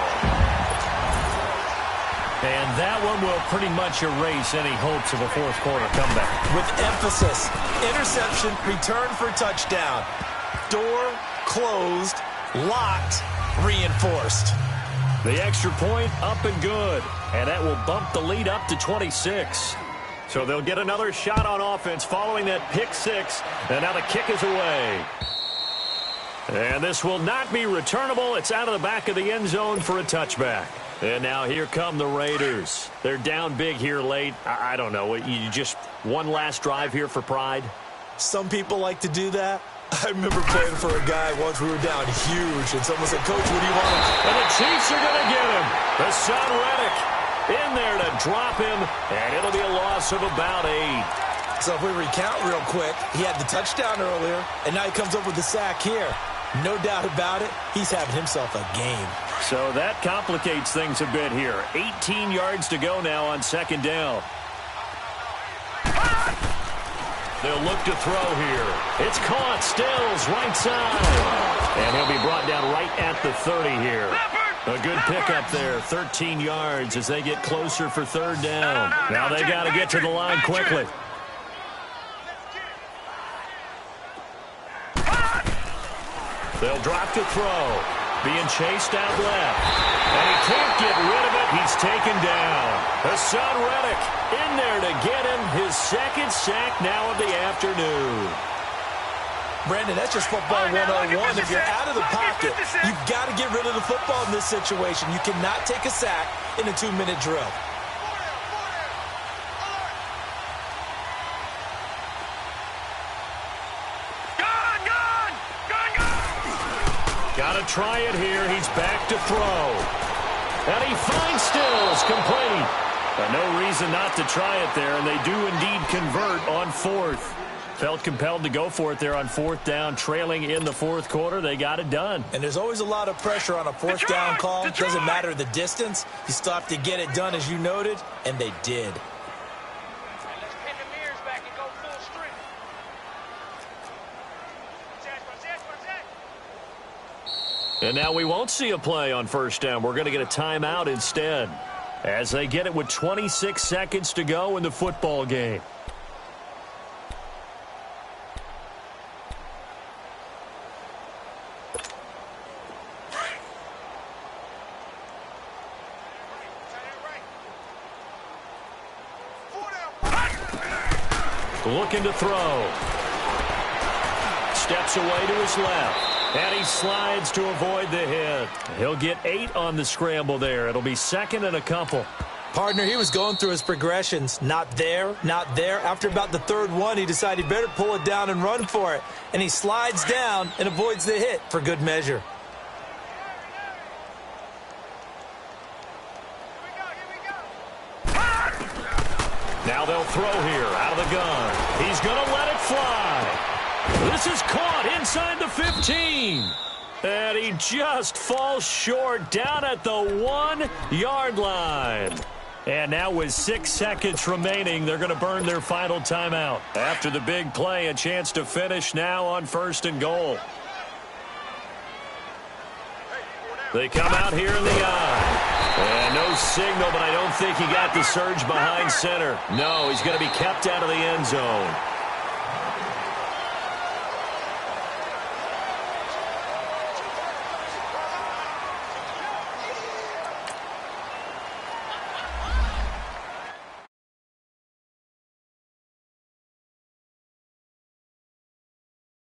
And that one will pretty much erase any hopes of a fourth quarter comeback. With emphasis, interception, return for touchdown. Door closed, locked, reinforced. The extra point up and good. And that will bump the lead up to 26. So they'll get another shot on offense following that pick six. And now the kick is away. And this will not be returnable. It's out of the back of the end zone for a touchback. And now here come the Raiders. They're down big here late. I don't know. You just one last drive here for pride? Some people like to do that. I remember playing for a guy once we were down huge, and someone said, Coach, what do you want? And the Chiefs are going to get him. The son Reddick in there to drop him, and it'll be a loss of about 8. So if we recount real quick, he had the touchdown earlier, and now he comes up with the sack here. No doubt about it, he's having himself a game. So that complicates things a bit here. 18 yards to go now on second down. They'll look to throw here. It's caught. Stills right side. And he'll be brought down right at the 30 here. A good pickup there. 13 yards as they get closer for third down. Now they got to get to the line quickly. They'll drop to throw. Being chased out left. And he can't get rid of it. He's taken down. Hassan Reddick in there to get him his second sack now of the afternoon. Brandon, that's just football 101. If you're out of the pocket, you've got to get rid of the football in this situation. You cannot take a sack in a 2-minute drill. Got to try it here. He's back to throw. And he finds Stills complete. No reason not to try it there, and they do indeed convert on fourth. Felt compelled to go for it there on fourth down, trailing in the fourth quarter. They got it done. And there's always a lot of pressure on a fourth down call. Doesn't matter the distance. You still have to get it done, as you noted, and they did. Let's pin the mirrors back and go full strength. And now we won't see a play on first down. We're going to get a timeout instead, as they get it with 26 seconds to go in the football game. Looking to throw. Steps away to his left. And he slides to avoid the hit. He'll get 8 on the scramble there. It'll be second and a couple. Partner, he was going through his progressions. Not there, not there. After about the third one, he decided he better pull it down and run for it. And he slides down and avoids the hit for good measure. Now they'll throw here out of the gun. He's going to let it fly. This is caught inside the 15. And he just falls short down at the 1-yard line. And now with 6 seconds remaining, they're going to burn their final timeout. After the big play, a chance to finish now on first and goal. They come out here in the eye. And no signal, but I don't think he got the surge behind center. No, he's going to be kept out of the end zone.